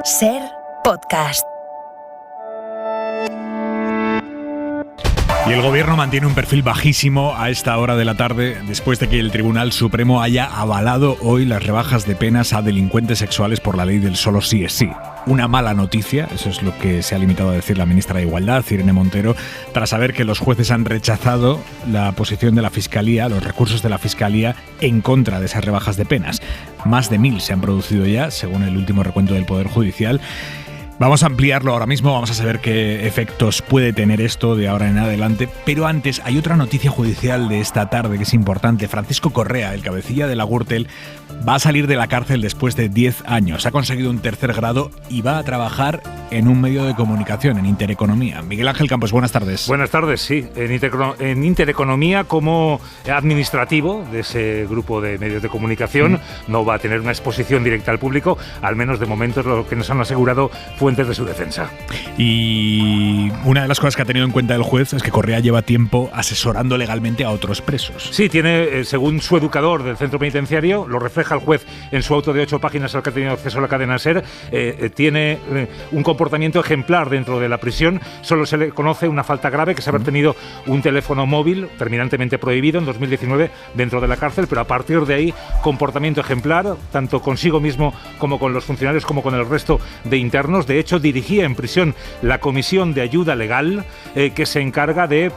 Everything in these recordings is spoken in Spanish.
SER Podcast. Y el gobierno mantiene un perfil bajísimo a esta hora de la tarde después de que el Tribunal Supremo haya avalado hoy las rebajas de penas a delincuentes sexuales por la ley del solo sí es sí. Una mala noticia, eso es lo que se ha limitado a decir la ministra de Igualdad, Irene Montero, tras saber que los jueces han rechazado la posición de la Fiscalía, los recursos de la Fiscalía en contra de esas rebajas de penas. Más de 1.000 se han producido ya, según el último recuento del Poder Judicial. Vamos a ampliarlo ahora mismo, vamos a saber qué efectos puede tener esto de ahora en adelante, pero antes hay otra noticia judicial de esta tarde que es importante. Francisco Correa, el cabecilla de la Gürtel, va a salir de la cárcel después de 10 años. Ha conseguido un tercer grado y va a trabajar en un medio de comunicación, en Intereconomía. Miguel Ángel Campos, buenas tardes. Buenas tardes, sí. En Intereconomía como administrativo de ese grupo de medios de comunicación no va a tener una exposición directa al público, al menos de momento es lo que nos han asegurado fuentes de su defensa. Y una de las cosas que ha tenido en cuenta el juez es que Correa lleva tiempo asesorando legalmente a otros presos. Sí, tiene, según su educador del centro penitenciario, lo refleja el juez en su auto de 8 páginas al que ha tenido acceso a la cadena SER, tiene un comportamiento ejemplar dentro de la prisión. Solo se le conoce una falta grave, que es haber tenido un teléfono móvil terminantemente prohibido en 2019 dentro de la cárcel, pero a partir de ahí comportamiento ejemplar, tanto consigo mismo como con los funcionarios como con el resto de internos. De hecho, dirigía en prisión la comisión de ayuda legal que se encarga de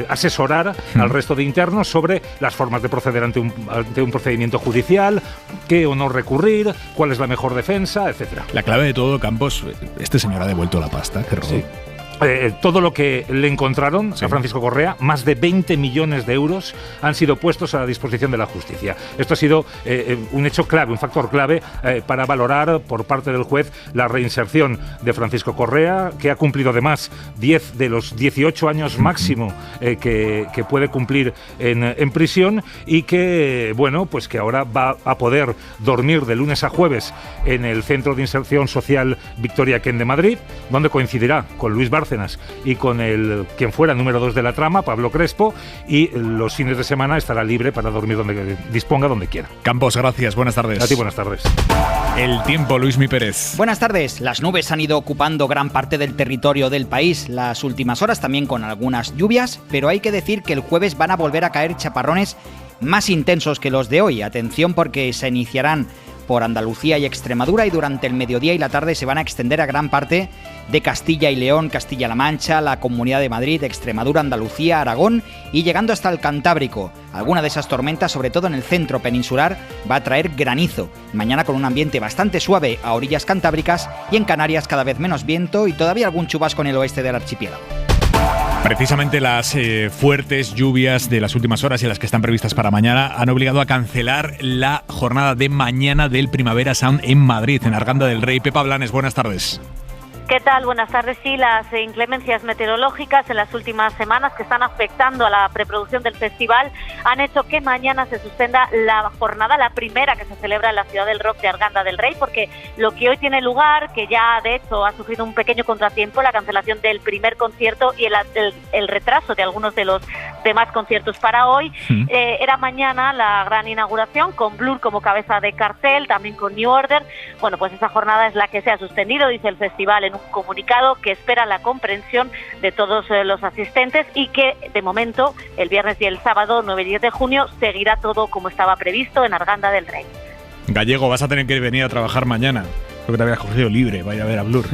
asesorar al resto de internos sobre las formas de proceder ante un procedimiento judicial, qué o no recurrir, cuál es la mejor defensa, etcétera. La clave de todo, Campos, este señor ha devuelto la pasta que robó. Sí. Todo lo que le encontraron a Francisco Correa, más de 20 millones de euros, han sido puestos a la disposición de la justicia. Esto ha sido un hecho clave, un factor clave para valorar por parte del juez la reinserción de Francisco Correa, que ha cumplido además 10 de los 18 años máximo que puede cumplir en prisión, y que, bueno, pues que ahora va a poder dormir de lunes a jueves en el Centro de Inserción Social Victoria Kent de Madrid, donde coincidirá con Luis Bárcenas y con quien fuera número 2 de la trama, Pablo Crespo, y los fines de semana estará libre para dormir donde disponga, donde quiera. Campos, gracias, buenas tardes. A ti, buenas tardes. El tiempo, Luismi Pérez. Buenas tardes. Las nubes han ido ocupando gran parte del territorio del país las últimas horas, también con algunas lluvias, pero hay que decir que el jueves van a volver a caer chaparrones más intensos que los de hoy. Atención, porque se iniciarán por Andalucía y Extremadura y durante el mediodía y la tarde se van a extender a gran parte de Castilla y León, Castilla-La Mancha, la Comunidad de Madrid, Extremadura, Andalucía, Aragón y llegando hasta el Cantábrico. Alguna de esas tormentas, sobre todo en el centro peninsular, va a traer granizo. Mañana con un ambiente bastante suave a orillas cantábricas y en Canarias cada vez menos viento y todavía algún chubasco en el oeste del archipiélago. Precisamente las fuertes lluvias de las últimas horas y las que están previstas para mañana han obligado a cancelar la jornada de mañana del Primavera Sound en Madrid, en Arganda del Rey. Pepa Blanes, buenas tardes. ¿Qué tal? Buenas tardes. Sí, las inclemencias meteorológicas en las últimas semanas que están afectando a la preproducción del festival han hecho que mañana se suspenda la jornada, la primera que se celebra en la ciudad del rock de Arganda del Rey, porque lo que hoy tiene lugar, que ya de hecho ha sufrido un pequeño contratiempo, la cancelación del primer concierto y el retraso de algunos de los demás conciertos para hoy, era mañana la gran inauguración con Blur como cabeza de cartel, también con New Order. Bueno, pues esa jornada es la que se ha suspendido, dice el festival en un comunicado, que espera la comprensión de todos los asistentes y que de momento el viernes y el sábado 9 y 10 de junio seguirá todo como estaba previsto en Arganda del Rey. Gallego, vas a tener que venir a trabajar mañana. Creo que te habías cogido libre, vaya a ver a Blur.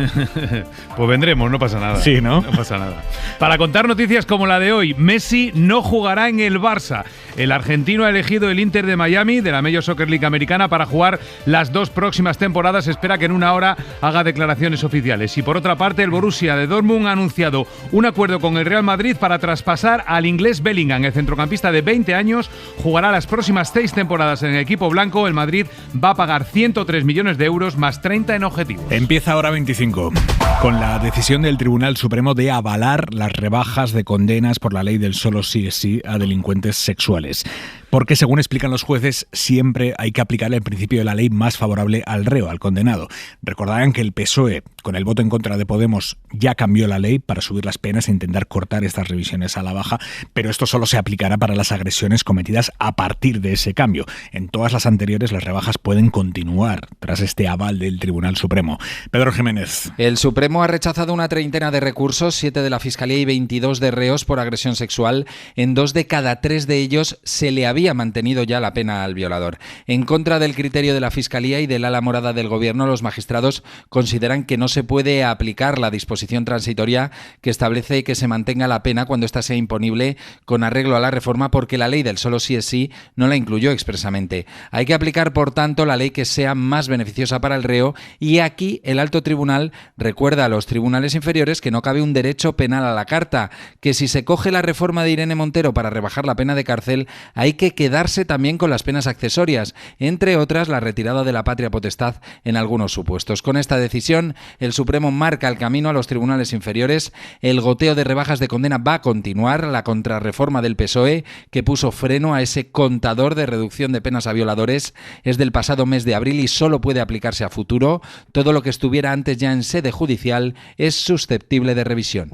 Pues vendremos, no pasa nada. Sí, ¿no? No pasa nada. Para contar noticias como la de hoy, Messi no jugará en el Barça. El argentino ha elegido el Inter de Miami, de la Major Soccer League americana, para jugar las 2 próximas temporadas. Espera que en una hora haga declaraciones oficiales. Y por otra parte, el Borussia de Dortmund ha anunciado un acuerdo con el Real Madrid para traspasar al inglés Bellingham. El centrocampista de 20 años jugará las próximas 6 temporadas en el equipo blanco. El Madrid va a pagar 103 millones de euros más 30 en objetivos. Empieza hora 25, con la decisión del Tribunal Supremo de avalar las rebajas de condenas por la ley del solo sí es sí a delincuentes sexuales. Porque, según explican los jueces, siempre hay que aplicar el principio de la ley más favorable al reo, al condenado. Recordarán que el PSOE, con el voto en contra de Podemos, ya cambió la ley para subir las penas e intentar cortar estas revisiones a la baja, pero esto solo se aplicará para las agresiones cometidas a partir de ese cambio. En todas las anteriores, las rebajas pueden continuar tras este aval del Tribunal Supremo. Pedro Jiménez. El Supremo ha rechazado una treintena de recursos, 7 de la Fiscalía y 22 de reos por agresión sexual. En 2 de cada 3 de ellos se le había mantenido ya la pena al violador. En contra del criterio de la Fiscalía y del ala morada del Gobierno, los magistrados consideran que no se puede aplicar la disposición transitoria que establece que se mantenga la pena cuando ésta sea imponible con arreglo a la reforma, porque la ley del solo sí es sí no la incluyó expresamente. Hay que aplicar, por tanto, la ley que sea más beneficiosa para el reo, y aquí el alto tribunal recuerda a los tribunales inferiores que no cabe un derecho penal a la carta, que si se coge la reforma de Irene Montero para rebajar la pena de cárcel, hay que quedarse también con las penas accesorias, entre otras la retirada de la patria potestad en algunos supuestos. Con esta decisión, el Supremo marca el camino a los tribunales inferiores. El goteo de rebajas de condena va a continuar. La contrarreforma del PSOE, que puso freno a ese contador de reducción de penas a violadores, es del pasado mes de abril y solo puede aplicarse a futuro. Todo lo que estuviera antes ya en sede judicial es susceptible de revisión.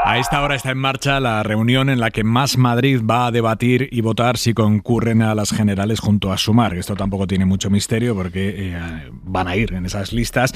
A esta hora está en marcha la reunión en la que Más Madrid va a debatir y votar si concurren a las generales junto a Sumar. Esto tampoco tiene mucho misterio porque van a ir en esas listas.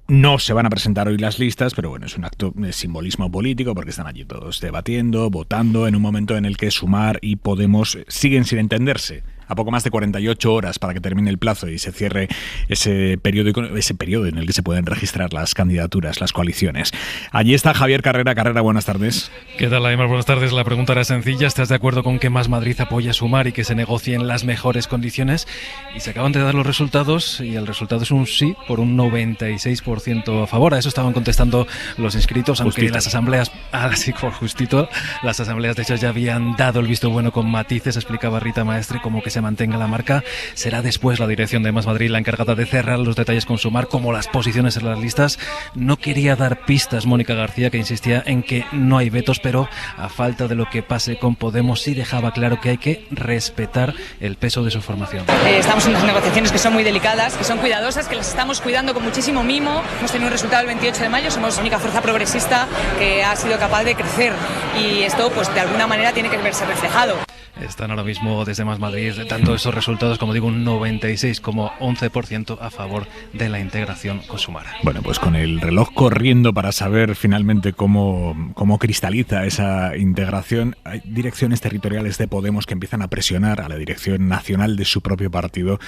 No se van a presentar hoy las listas, pero bueno, es un acto de simbolismo político porque están allí todos debatiendo, votando en un momento en el que Sumar y Podemos siguen sin entenderse. A poco más de 48 horas para que termine el plazo y se cierre ese periodo en el que se pueden registrar las candidaturas, las coaliciones. Allí está Javier Carrera. Carrera, buenas tardes. ¿Qué tal, Aymar? Buenas tardes. La pregunta era sencilla. ¿Estás de acuerdo con que Más Madrid apoye a Sumar y que se negocien las mejores condiciones? Y se acaban de dar los resultados y el resultado es un sí por un 96% a favor. A eso estaban contestando los inscritos, aunque justito. Las asambleas, sí, por justito, las asambleas de hecho ya habían dado el visto bueno con matices, explicaba Rita Maestre, como que se mantenga la marca. Será después la dirección de Más Madrid la encargada de cerrar los detalles con Sumar, como las posiciones en las listas. No quería dar pistas Mónica García, que insistía en que no hay vetos, pero a falta de lo que pase con Podemos sí dejaba claro que hay que respetar el peso de su formación. Estamos en unas negociaciones que son muy delicadas, que son cuidadosas, que las estamos cuidando con muchísimo mimo. Hemos tenido un resultado el 28 de mayo, somos la única fuerza progresista que ha sido capaz de crecer y esto pues de alguna manera tiene que verse reflejado. Están ahora mismo desde Más Madrid dando esos resultados, como digo, un 96,11% a favor de la integración con Sumar. Bueno, pues con el reloj corriendo para saber finalmente cómo cristaliza esa integración, hay direcciones territoriales de Podemos que empiezan a presionar a la dirección nacional de su propio partido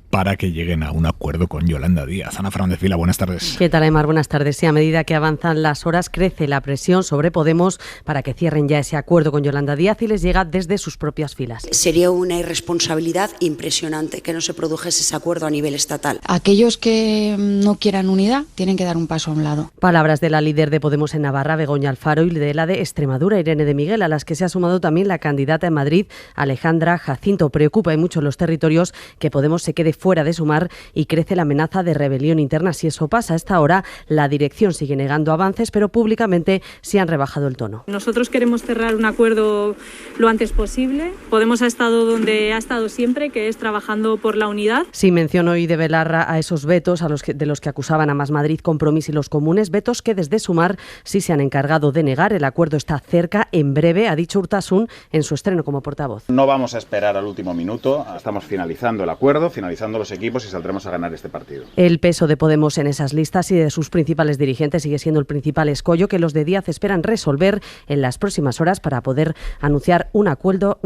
para que lleguen a un acuerdo con Yolanda Díaz. Ana Fernández Vila, buenas tardes. ¿Qué tal, Aymar? Buenas tardes. Sí, a medida que avanzan las horas, crece la presión sobre Podemos para que cierren ya ese acuerdo con Yolanda Díaz y les llega desde sus propias filas. Sería una irresponsabilidad impresionante que no se produjese ese acuerdo a nivel estatal. Aquellos que no quieran unidad tienen que dar un paso a un lado. Palabras de la líder de Podemos en Navarra, Begoña Alfaro, y de la de Extremadura, Irene de Miguel, a las que se ha sumado también la candidata en Madrid, Alejandra Jacinto. Preocupa en mucho en los territorios que Podemos se quede fuera de Sumar y crece la amenaza de rebelión interna. Si eso pasa, a esta hora la dirección sigue negando avances, pero públicamente sí han rebajado el tono. Nosotros queremos cerrar un acuerdo lo antes posible. Podemos ha estado donde ha estado siempre, que es trabajando por la unidad. Sí, mencionó hoy de Belarra a esos vetos de los que acusaban a Más Madrid, Compromís y los comunes, vetos que desde Sumar sí se han encargado de negar. El acuerdo está cerca, en breve, ha dicho Urtasun en su estreno como portavoz. No vamos a esperar al último minuto, estamos finalizando el acuerdo, finalizando los equipos y saldremos a ganar este partido. El peso de Podemos en esas listas y de sus principales dirigentes sigue siendo el principal escollo que los de Díaz esperan resolver en las próximas horas para poder anunciar un acuerdo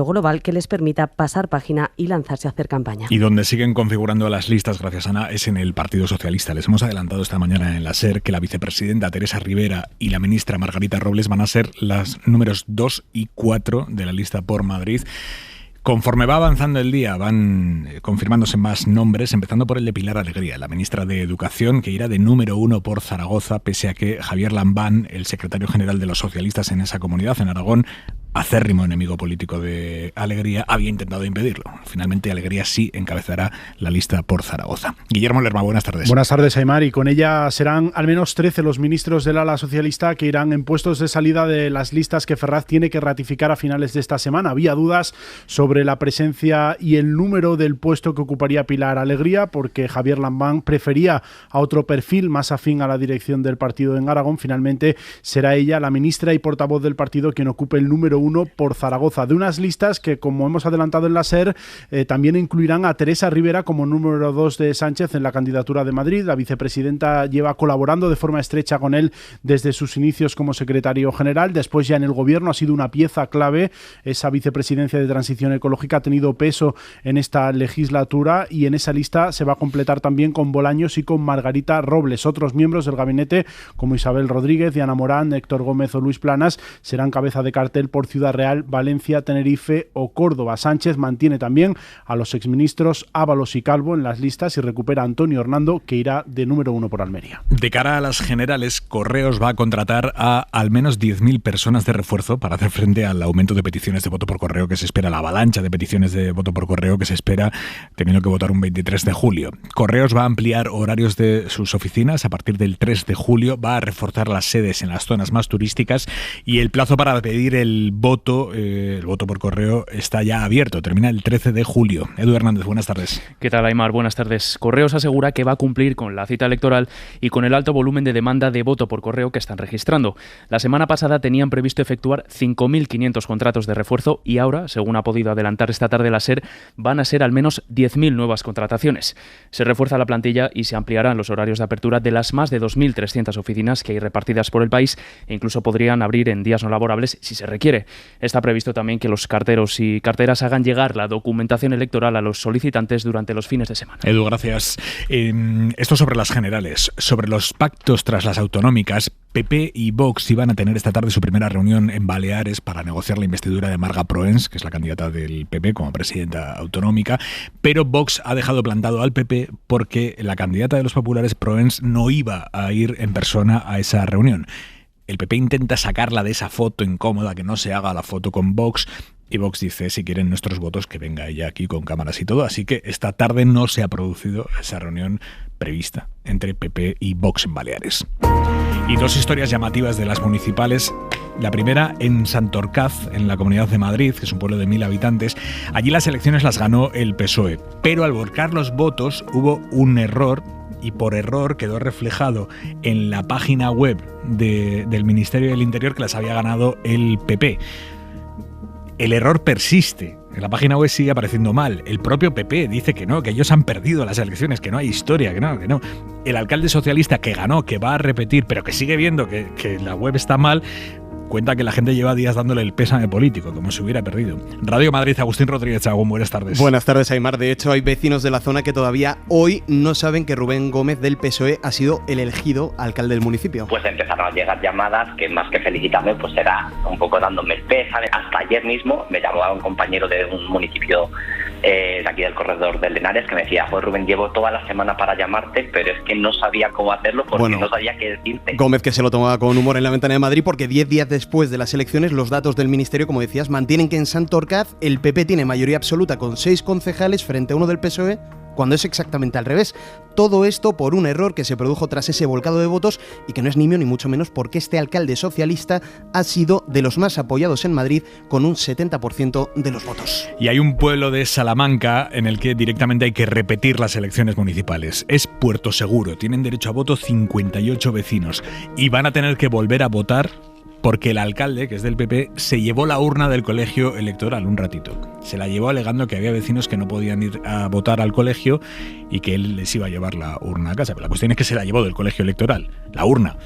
global que les permita pasar página y lanzarse a hacer campaña. Y donde siguen configurando las listas, gracias Ana, es en el Partido Socialista. Les hemos adelantado esta mañana en la SER que la vicepresidenta Teresa Rivera y la ministra Margarita Robles van a ser las números 2 y 4 de la lista por Madrid. Conforme va avanzando el día, van confirmándose más nombres, empezando por el de Pilar Alegría, la ministra de Educación, que irá de número 1 por Zaragoza, pese a que Javier Lambán, el secretario general de los socialistas en esa comunidad, en Aragón, acérrimo enemigo político de Alegría, había intentado impedirlo. Finalmente Alegría sí encabezará la lista por Zaragoza. Guillermo Lerma, buenas tardes. Buenas tardes, Aimar, y con ella serán al menos 13 los ministros del ala socialista que irán en puestos de salida de las listas que Ferraz tiene que ratificar a finales de esta semana. Había dudas sobre la presencia y el número del puesto que ocuparía Pilar Alegría, porque Javier Lambán prefería a otro perfil más afín a la dirección del partido en Aragón. Finalmente será ella, la ministra y portavoz del partido, quien ocupe el número 1 por Zaragoza, de unas listas que, como hemos adelantado en la SER, también incluirán a Teresa Rivera como número 2 de Sánchez en la candidatura de Madrid. La vicepresidenta lleva colaborando de forma estrecha con él desde sus inicios como secretario general. Después, ya en el gobierno, ha sido una pieza clave. Esa vicepresidencia de Transición Ecológica ha tenido peso en esta legislatura, y en esa lista se va a completar también con Bolaños y con Margarita Robles. Otros miembros del gabinete, como Isabel Rodríguez, Diana Morán, Héctor Gómez o Luis Planas, serán cabeza de cartel por Ciudad Real, Valencia, Tenerife o Córdoba. Sánchez mantiene también a los exministros Ábalos y Calvo en las listas y recupera a Antonio Hernando, que irá de número 1 por Almería. De cara a las generales, Correos va a contratar a al menos 10.000 personas de refuerzo para hacer frente al aumento de peticiones de voto por correo que se espera, la avalancha de peticiones de voto por correo que se espera, teniendo que votar un 23 de julio. Correos va a ampliar horarios de sus oficinas a partir del 3 de julio, va a reforzar las sedes en las zonas más turísticas, y el plazo para pedir el voto por correo está ya abierto, termina el 13 de julio. Edu Hernández, buenas tardes. ¿Qué tal, Aimar? Buenas tardes. Correos asegura que va a cumplir con la cita electoral y con el alto volumen de demanda de voto por correo que están registrando. La semana pasada tenían previsto efectuar 5.500 contratos de refuerzo y ahora, según ha podido adelantar esta tarde la SER, van a ser al menos 10.000 nuevas contrataciones. Se refuerza la plantilla y se ampliarán los horarios de apertura de las más de 2.300 oficinas que hay repartidas por el país, e incluso podrían abrir en días no laborables si se requiere. Está previsto también que los carteros y carteras hagan llegar la documentación electoral a los solicitantes durante los fines de semana. Edu, gracias. Esto sobre las generales. Sobre los pactos tras las autonómicas, PP y Vox iban a tener esta tarde su primera reunión en Baleares para negociar la investidura de Marga Proens, que es la candidata del PP como presidenta autonómica, pero Vox ha dejado plantado al PP porque la candidata de los populares, Proens, no iba a ir en persona a esa reunión. El PP intenta sacarla de esa foto incómoda, que no se haga la foto con Vox, y Vox dice, si quieren nuestros votos, que venga ella aquí con cámaras y todo. Así que esta tarde no se ha producido esa reunión prevista entre PP y Vox en Baleares. Y dos historias llamativas de las municipales. La primera en Santorcaz, en la Comunidad de Madrid, que es un pueblo de 1.000 habitantes. Allí las elecciones las ganó el PSOE, pero al volcar los votos hubo un error, y por error quedó reflejado en la página web del Ministerio del Interior que las había ganado el PP. El error persiste. En la página web sigue apareciendo mal. El propio PP dice que no, que ellos han perdido las elecciones, que no hay historia, que no. El alcalde socialista que ganó, que va a repetir, pero que sigue viendo que la web está mal, cuenta que la gente lleva días dándole el pésame político, como si hubiera perdido. Radio Madrid, Agustín Rodríguez Chagón, buenas tardes. Buenas tardes, Aimar. De hecho, hay vecinos de la zona que todavía hoy no saben que Rubén Gómez del PSOE ha sido el elegido alcalde del municipio. Pues empezaron a llegar llamadas que más que felicitarme, pues era un poco dándome el pésame. Hasta ayer mismo me llamaba un compañero de un municipio de aquí del corredor del Henares que me decía, pues Rubén, llevo toda la semana para llamarte, pero es que no sabía cómo hacerlo porque no sabía qué decirte. Gómez, que se lo tomaba con humor en la ventana de Madrid, porque 10 días después de las elecciones, los datos del ministerio, como decías, mantienen que en Santorcaz el PP tiene mayoría absoluta con 6 concejales frente a uno del PSOE, cuando es exactamente al revés. Todo esto por un error que se produjo tras ese volcado de votos y que no es nimio ni mucho menos porque este alcalde socialista ha sido de los más apoyados en Madrid con un 70% de los votos. Y hay un pueblo de Salamanca en el que directamente hay que repetir las elecciones municipales. Es Puerto Seguro. Tienen derecho a voto 58 vecinos y van a tener que volver a votar porque el alcalde, que es del PP, se llevó la urna del colegio electoral un ratito. Se la llevó alegando que había vecinos que no podían ir a votar al colegio y que él les iba a llevar la urna a casa. Pero la cuestión es que se la llevó del colegio electoral, la urna.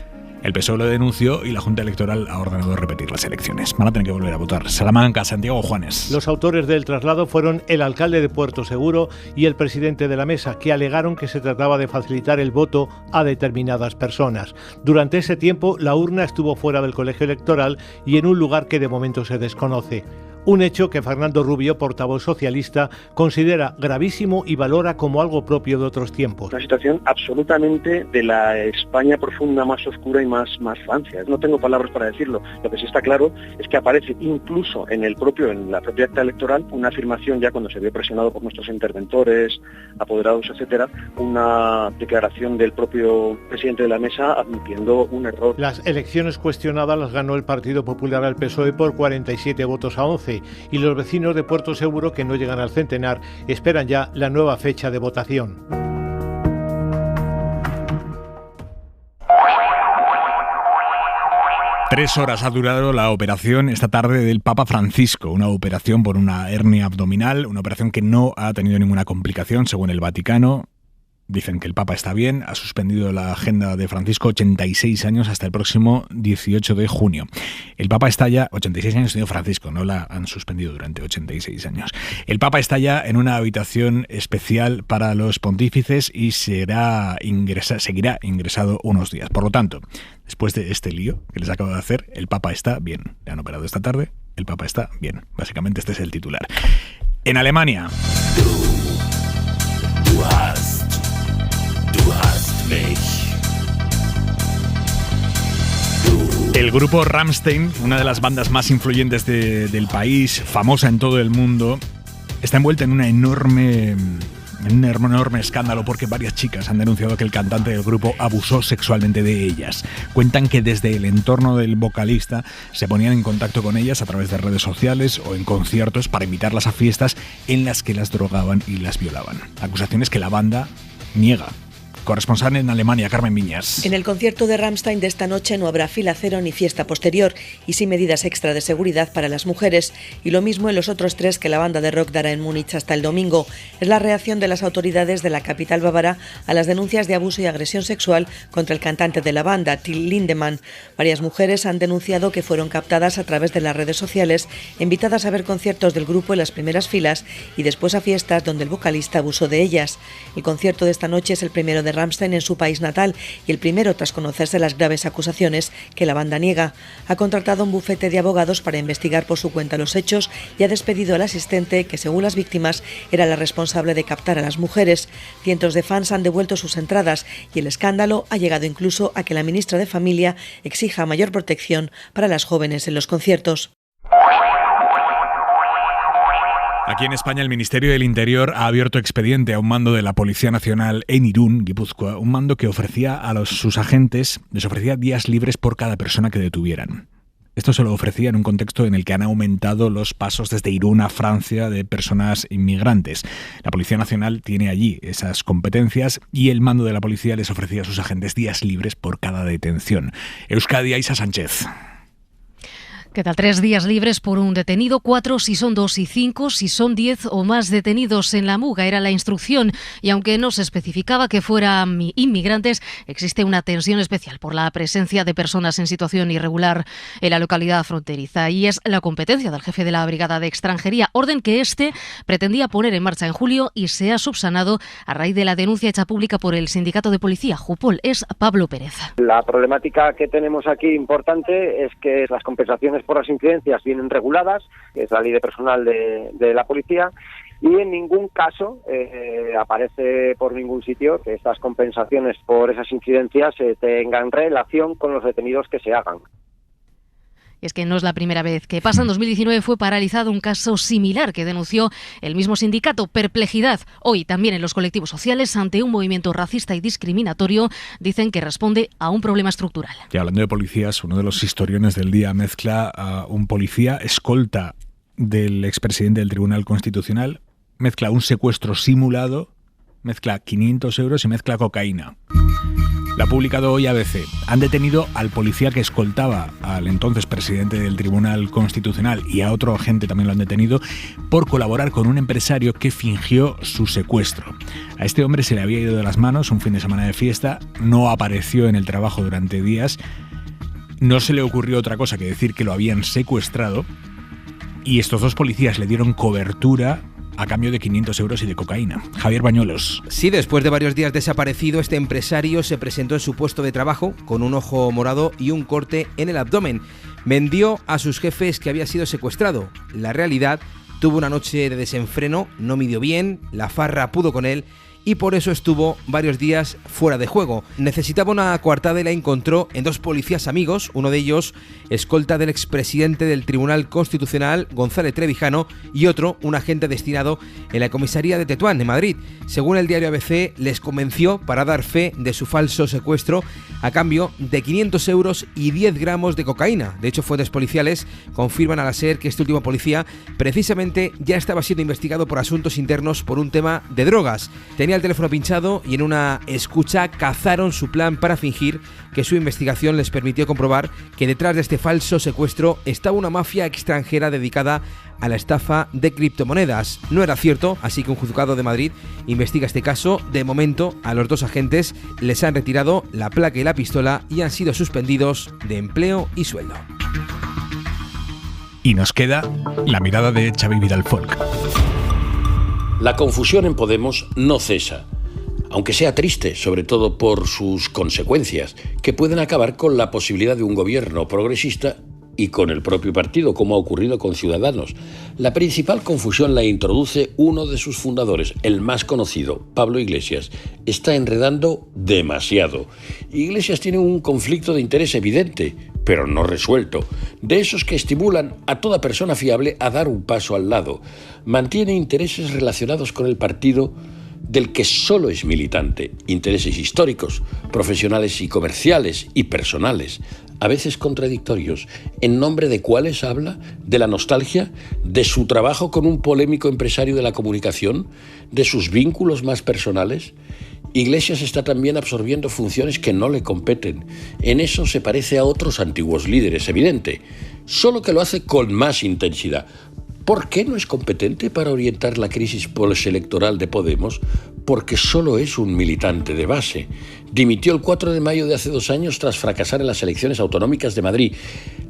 El PSOE lo denunció y la Junta Electoral ha ordenado repetir las elecciones. Van a tener que volver a votar. Salamanca, Santiago Juanes. Los autores del traslado fueron el alcalde de Puerto Seguro y el presidente de la mesa, que alegaron que se trataba de facilitar el voto a determinadas personas. Durante ese tiempo, la urna estuvo fuera del colegio electoral y en un lugar que de momento se desconoce. Un hecho que Fernando Rubio, portavoz socialista, considera gravísimo y valora como algo propio de otros tiempos. Una situación absolutamente de la España profunda, más oscura y más rancia. No tengo palabras para decirlo. Lo que sí está claro es que aparece incluso en la propia acta electoral una afirmación, ya cuando se vio presionado por nuestros interventores, apoderados, etcétera, una declaración del propio presidente de la mesa admitiendo un error. Las elecciones cuestionadas las ganó el Partido Popular al PSOE por 47 votos a 11 y los vecinos de Puerto Seguro, que no llegan al centenar, esperan ya la nueva fecha de votación. Tres horas ha durado la operación esta tarde del Papa Francisco, una operación por una hernia abdominal, una operación que no ha tenido ninguna complicación según el Vaticano. Dicen que el Papa está bien, ha suspendido la agenda de Francisco 86 años hasta el próximo 18 de junio. El Papa está ya, 86 años tiene Francisco, no la han suspendido durante 86 años. El Papa está ya en una habitación especial para los pontífices y seguirá ingresado unos días. Por lo tanto, después de este lío que les acabo de hacer, el Papa está bien. Le han operado esta tarde, el Papa está bien. Básicamente este es el titular. En Alemania. Du hast mich. El grupo Rammstein, una de las bandas más influyentes del país, famosa en todo el mundo, está envuelta en un enorme escándalo porque varias chicas han denunciado que el cantante del grupo abusó sexualmente de ellas. Cuentan que desde el entorno del vocalista se ponían en contacto con ellas a través de redes sociales o en conciertos para invitarlas a fiestas en las que las drogaban y las violaban. Acusaciones que la banda niega. Corresponsal en Alemania, Carmen Viñas. En el concierto de Rammstein de esta noche no habrá fila cero ni fiesta posterior y sin medidas extra de seguridad para las mujeres. Y lo mismo en los otros 3 que la banda de rock dará en Múnich hasta el domingo. Es la reacción de las autoridades de la capital bávara a las denuncias de abuso y agresión sexual contra el cantante de la banda, Till Lindemann. Varias mujeres han denunciado que fueron captadas a través de las redes sociales, invitadas a ver conciertos del grupo en las primeras filas y después a fiestas donde el vocalista abusó de ellas. El concierto de esta noche es el primero de Rammstein en su país natal y el primero tras conocerse las graves acusaciones que la banda niega. Ha contratado un bufete de abogados para investigar por su cuenta los hechos y ha despedido al asistente que, según las víctimas, era la responsable de captar a las mujeres. Cientos de fans han devuelto sus entradas y el escándalo ha llegado incluso a que la ministra de Familia exija mayor protección para las jóvenes en los conciertos. Aquí en España el Ministerio del Interior ha abierto expediente a un mando de la Policía Nacional en Irún, Guipúzcoa, un mando que ofrecía a sus agentes, les ofrecía días libres por cada persona que detuvieran. Esto se lo ofrecía en un contexto en el que han aumentado los pasos desde Irún a Francia de personas inmigrantes. La Policía Nacional tiene allí esas competencias y el mando de la policía les ofrecía a sus agentes días libres por cada detención. Euskadi, Aisa Sánchez. ¿Qué tal? 3 días libres por un detenido, 4 si son 2 y 5 si son 10 o más detenidos en la Muga. Era la instrucción y aunque no se especificaba que fueran inmigrantes, existe una tensión especial por la presencia de personas en situación irregular en la localidad fronteriza y es la competencia del jefe de la Brigada de Extranjería, orden que pretendía poner en marcha en julio y se ha subsanado a raíz de la denuncia hecha pública por el sindicato de policía, Jupol. Es Pablo Pérez. La problemática que tenemos aquí importante es que las compensaciones por las incidencias vienen reguladas, que es la ley de personal de la policía, y en ningún caso aparece por ningún sitio que estas compensaciones por esas incidencias tengan relación con los detenidos que se hagan. Y es que no es la primera vez que pasa. En 2019 fue paralizado un caso similar que denunció el mismo sindicato. Perplejidad hoy también en los colectivos sociales ante un movimiento racista y discriminatorio. Dicen que responde a un problema estructural. Y hablando de policías, uno de los historiones del día mezcla a un policía escolta del expresidente del Tribunal Constitucional, mezcla un secuestro simulado, mezcla 500 euros y mezcla cocaína. Lo ha publicado hoy ABC. Han detenido al policía que escoltaba al entonces presidente del Tribunal Constitucional y a otro agente también lo han detenido por colaborar con un empresario que fingió su secuestro. A este hombre se le había ido de las manos un fin de semana de fiesta, no apareció en el trabajo durante días, no se le ocurrió otra cosa que decir que lo habían secuestrado y estos dos policías le dieron cobertura a cambio de 500 euros y de cocaína. Javier Bañuelos. Sí, después de varios días desaparecido, este empresario se presentó en su puesto de trabajo con un ojo morado y un corte en el abdomen. Vendió a sus jefes que había sido secuestrado. La realidad, tuvo una noche de desenfreno, no midió bien, la farra pudo con él y por eso estuvo varios días fuera de juego. Necesitaba una coartada y la encontró en 2 policías amigos, uno de ellos escolta del expresidente del Tribunal Constitucional, González Trevijano, y otro, un agente destinado en la comisaría de Tetuán, en Madrid. Según el diario ABC, les convenció para dar fe de su falso secuestro a cambio de 500 euros y 10 gramos de cocaína. De hecho, fuentes policiales confirman a la SER que este último policía precisamente ya estaba siendo investigado por asuntos internos por un tema de drogas. Tenía el teléfono pinchado y en una escucha cazaron su plan para fingir que su investigación les permitió comprobar que detrás de este falso secuestro estaba una mafia extranjera dedicada a la estafa de criptomonedas. No era cierto, así que un juzgado de Madrid investiga este caso. De momento, a los 2 agentes les han retirado la placa y la pistola y han sido suspendidos de empleo y sueldo. Y nos queda la mirada de Xavi Vidal-Folk. La confusión en Podemos no cesa, aunque sea triste, sobre todo por sus consecuencias, que pueden acabar con la posibilidad de un gobierno progresista y con el propio partido, como ha ocurrido con Ciudadanos. La principal confusión la introduce uno de sus fundadores, el más conocido, Pablo Iglesias. Está enredando demasiado. Iglesias tiene un conflicto de interés evidente, pero no resuelto, de esos que estimulan a toda persona fiable a dar un paso al lado. Mantiene intereses relacionados con el partido del que solo es militante, intereses históricos, profesionales y comerciales y personales, a veces contradictorios. ¿En nombre de cuáles habla? ¿De la nostalgia? ¿De su trabajo con un polémico empresario de la comunicación? ¿De sus vínculos más personales? Iglesias está también absorbiendo funciones que no le competen. En eso se parece a otros antiguos líderes, evidente, solo que lo hace con más intensidad. ¿Por qué no es competente para orientar la crisis postelectoral de Podemos? Porque solo es un militante de base. Dimitió el 4 de mayo de hace 2 años tras fracasar en las elecciones autonómicas de Madrid.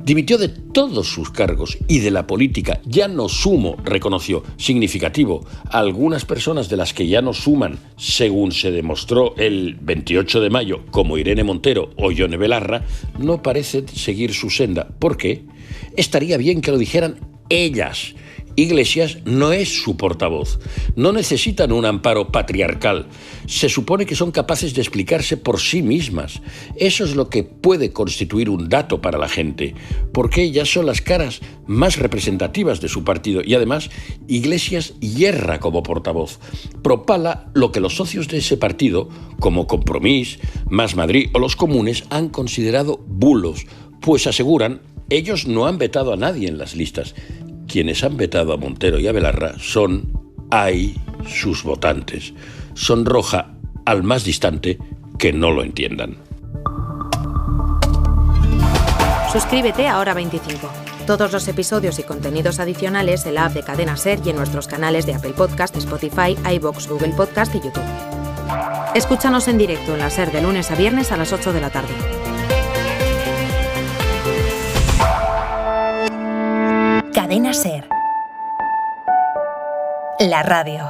Dimitió de todos sus cargos y de la política. Ya no sumo, reconoció, significativo. Algunas personas de las que ya no suman, según se demostró el 28 de mayo, como Irene Montero o Yone Belarra, no parecen seguir su senda. ¿Por qué? Estaría bien que lo dijeran ellas. Iglesias no es su portavoz. No necesitan un amparo patriarcal. Se supone que son capaces de explicarse por sí mismas. Eso es lo que puede constituir un dato para la gente, porque ellas son las caras más representativas de su partido y además Iglesias hierra como portavoz. Propala lo que los socios de ese partido, como Compromís, Más Madrid o los Comunes, han considerado bulos, pues aseguran, ellos no han vetado a nadie en las listas. Quienes han vetado a Montero y a Belarra son, sus votantes. Sonroja al más distante que no lo entiendan. Suscríbete a Hora 25. Todos los episodios y contenidos adicionales en la app de Cadena SER y en nuestros canales de Apple Podcast, Spotify, iVoox, Google Podcast y YouTube. Escúchanos en directo en la SER de lunes a viernes a las 8 de la tarde. Cadena SER. La radio.